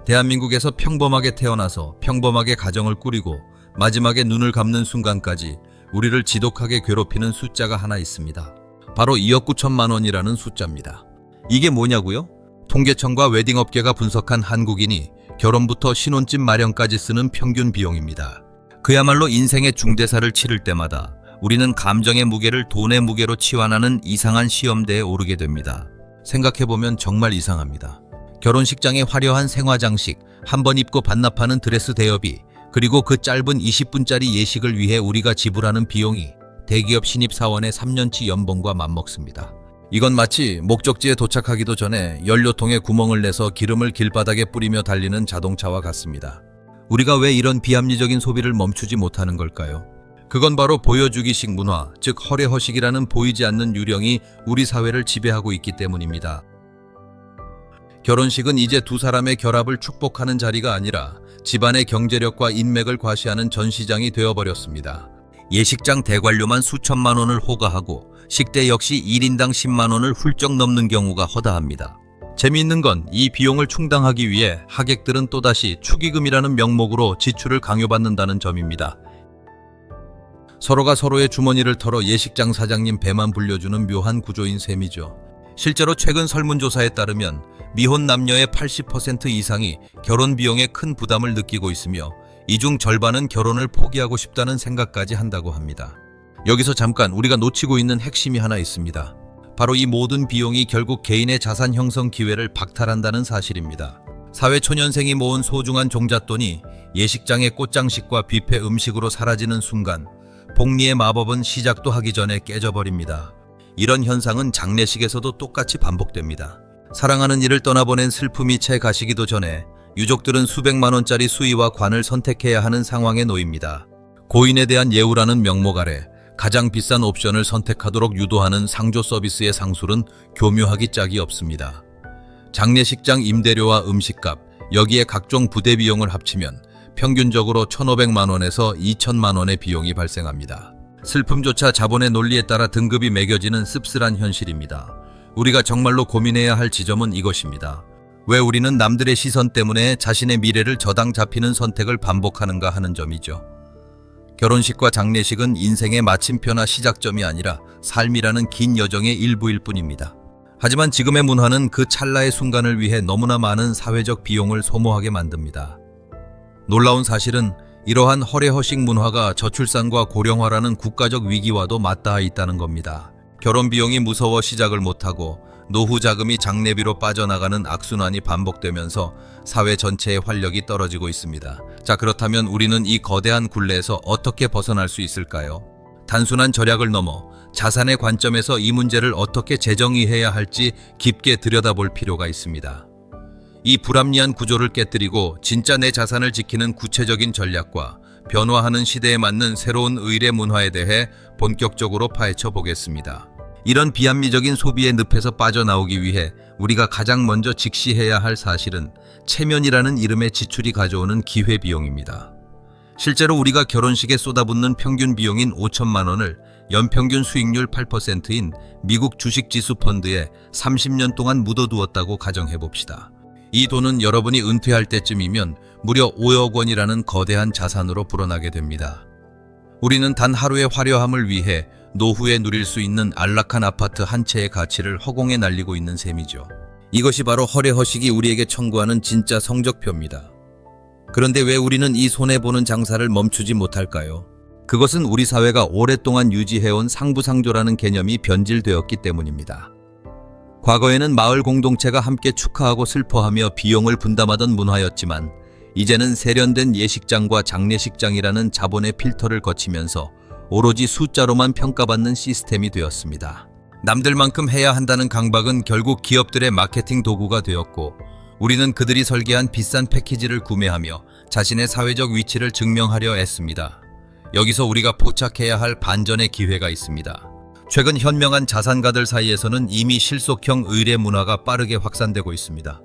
대한민국에서 평범하게 태어나서 평범하게 가정을 꾸리고 마지막에 눈을 감는 순간까지 우리를 지독하게 괴롭히는 숫자가 하나 있습니다. 바로 2억 9천만 원이라는 숫자입니다. 이게 뭐냐고요? 통계청과 웨딩업계가 분석한 한국인이 결혼부터 신혼집 마련까지 쓰는 평균 비용입니다. 그야말로 인생의 중대사를 치를 때마다 우리는 감정의 무게를 돈의 무게로 치환하는 이상한 시험대에 오르게 됩니다. 생각해보면 정말 이상합니다. 결혼식장의 화려한 생화장식, 한 번 입고 반납하는 드레스 대여비, 그리고 그 짧은 20분짜리 예식을 위해 우리가 지불하는 비용이 대기업 신입사원의 3년치 연봉과 맞먹습니다. 이건 마치 목적지에 도착하기도 전에 연료통에 구멍을 내서 기름을 길바닥에 뿌리며 달리는 자동차와 같습니다. 우리가 왜 이런 비합리적인 소비를 멈추지 못하는 걸까요? 그건 바로 보여주기식 문화, 즉 허례허식이라는 보이지 않는 유령이 우리 사회를 지배하고 있기 때문입니다. 결혼식은 이제 두 사람의 결합을 축복하는 자리가 아니라 집안의 경제력과 인맥을 과시하는 전시장이 되어버렸습니다. 예식장 대관료만 수천만 원을 호가하고 식대 역시 1인당 10만 원을 훌쩍 넘는 경우가 허다합니다. 재미있는 건 이 비용을 충당하기 위해 하객들은 또다시 축의금이라는 명목으로 지출을 강요받는다는 점입니다. 서로가 서로의 주머니를 털어 예식장 사장님 배만 불려주는 묘한 구조인 셈이죠. 실제로 최근 설문조사에 따르면 미혼 남녀의 80% 이상이 결혼 비용에 큰 부담을 느끼고 있으며 이 중 절반은 결혼을 포기하고 싶다는 생각까지 한다고 합니다. 여기서 잠깐 우리가 놓치고 있는 핵심이 하나 있습니다. 바로 이 모든 비용이 결국 개인의 자산 형성 기회를 박탈한다는 사실입니다. 사회초년생이 모은 소중한 종잣돈이 예식장의 꽃장식과 뷔페 음식으로 사라지는 순간 복리의 마법은 시작도 하기 전에 깨져버립니다. 이런 현상은 장례식에서도 똑같이 반복됩니다. 사랑하는 이를 떠나보낸 슬픔이 채 가시기도 전에 유족들은 수백만 원짜리 수의와 관을 선택해야 하는 상황에 놓입니다. 고인에 대한 예우라는 명목 아래 가장 비싼 옵션을 선택하도록 유도하는 상조 서비스의 상술은 교묘하기 짝이 없습니다. 장례식장 임대료와 음식값, 여기에 각종 부대 비용을 합치면 평균적으로 1,500만 원에서 2천만 원의 비용이 발생합니다. 슬픔조차 자본의 논리에 따라 등급이 매겨지는 씁쓸한 현실입니다. 우리가 정말로 고민해야 할 지점은 이것입니다. 왜 우리는 남들의 시선 때문에 자신의 미래를 저당 잡히는 선택을 반복하는가 하는 점이죠. 결혼식과 장례식은 인생의 마침표나 시작점이 아니라 삶이라는 긴 여정의 일부일 뿐입니다. 하지만 지금의 문화는 그 찰나의 순간을 위해 너무나 많은 사회적 비용을 소모하게 만듭니다. 놀라운 사실은 이러한 허례허식 문화가 저출산과 고령화라는 국가적 위기와도 맞닿아 있다는 겁니다. 결혼 비용이 무서워 시작을 못하고 노후 자금이 장례비로 빠져나가는 악순환이 반복되면서 사회 전체의 활력이 떨어지고 있습니다. 자, 그렇다면 우리는 이 거대한 굴레에서 어떻게 벗어날 수 있을까요? 단순한 절약을 넘어 자산의 관점에서 이 문제를 어떻게 재정의해야 할지 깊게 들여다볼 필요가 있습니다. 이 불합리한 구조를 깨뜨리고 진짜 내 자산을 지키는 구체적인 전략과 변화하는 시대에 맞는 새로운 의례 문화에 대해 본격적으로 파헤쳐 보겠습니다. 이런 비합리적인 소비의 늪에서 빠져나오기 위해 우리가 가장 먼저 직시해야 할 사실은 체면이라는 이름의 지출이 가져오는 기회비용입니다. 실제로 우리가 결혼식에 쏟아붓는 평균 비용인 5천만 원을 연평균 수익률 8%인 미국 주식지수 펀드에 30년 동안 묻어두었다고 가정해봅시다. 이 돈은 여러분이 은퇴할 때쯤이면 무려 5억 원이라는 거대한 자산으로 불어나게 됩니다. 우리는 단 하루의 화려함을 위해 노후에 누릴 수 있는 안락한 아파트 한 채의 가치를 허공에 날리고 있는 셈이죠. 이것이 바로 허례허식이 우리에게 청구하는 진짜 성적표입니다. 그런데 왜 우리는 이 손해보는 장사를 멈추지 못할까요? 그것은 우리 사회가 오랫동안 유지해온 상부상조라는 개념이 변질되었기 때문입니다. 과거에는 마을 공동체가 함께 축하하고 슬퍼하며 비용을 분담하던 문화였지만 이제는 세련된 예식장과 장례식장이라는 자본의 필터를 거치면서 오로지 숫자로만 평가받는 시스템이 되었습니다. 남들만큼 해야 한다는 강박은 결국 기업들의 마케팅 도구가 되었고 우리는 그들이 설계한 비싼 패키지를 구매하며 자신의 사회적 위치를 증명하려 애씁니다. 여기서 우리가 포착해야 할 반전의 기회가 있습니다. 최근 현명한 자산가들 사이에서는 이미 실속형 의례 문화가 빠르게 확산되고 있습니다.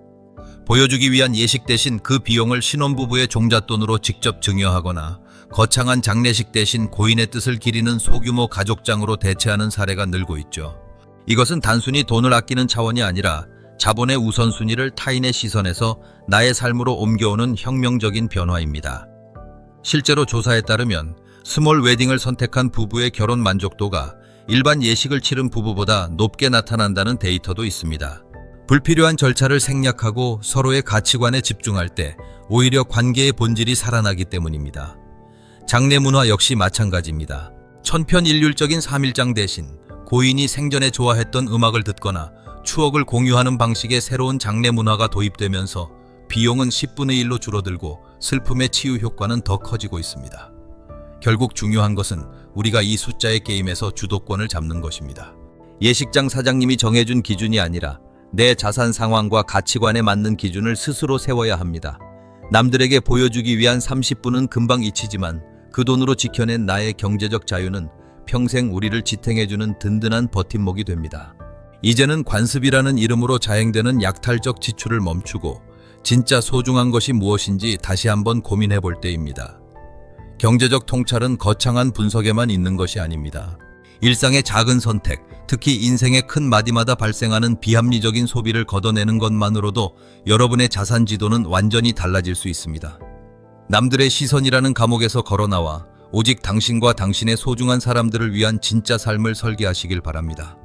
보여주기 위한 예식 대신 그 비용을 신혼부부의 종잣돈으로 직접 증여하거나 거창한 장례식 대신 고인의 뜻을 기리는 소규모 가족장으로 대체하는 사례가 늘고 있죠. 이것은 단순히 돈을 아끼는 차원이 아니라 자본의 우선순위를 타인의 시선에서 나의 삶으로 옮겨오는 혁명적인 변화입니다. 실제로 조사에 따르면 스몰 웨딩을 선택한 부부의 결혼 만족도가 일반 예식을 치른 부부보다 높게 나타난다는 데이터도 있습니다. 불필요한 절차를 생략하고 서로의 가치관에 집중할 때 오히려 관계의 본질이 살아나기 때문입니다. 장례 문화 역시 마찬가지입니다. 천편일률적인 3일장 대신 고인이 생전에 좋아했던 음악을 듣거나 추억을 공유하는 방식의 새로운 장례 문화가 도입되면서 비용은 10분의 1로 줄어들고 슬픔의 치유 효과는 더 커지고 있습니다. 결국 중요한 것은 우리가 이 숫자의 게임에서 주도권을 잡는 것입니다. 예식장 사장님이 정해준 기준이 아니라 내 자산 상황과 가치관에 맞는 기준을 스스로 세워야 합니다. 남들에게 보여주기 위한 30분은 금방 잊히지만 그 돈으로 지켜낸 나의 경제적 자유는 평생 우리를 지탱해주는 든든한 버팀목이 됩니다. 이제는 관습이라는 이름으로 자행되는 약탈적 지출을 멈추고 진짜 소중한 것이 무엇인지 다시 한번 고민해 볼 때입니다. 경제적 통찰은 거창한 분석에만 있는 것이 아닙니다. 일상의 작은 선택, 특히 인생의 큰 마디마다 발생하는 비합리적인 소비를 걷어내는 것만으로도 여러분의 자산 지도는 완전히 달라질 수 있습니다. 남들의 시선이라는 감옥에서 걸어나와 오직 당신과 당신의 소중한 사람들을 위한 진짜 삶을 설계하시길 바랍니다.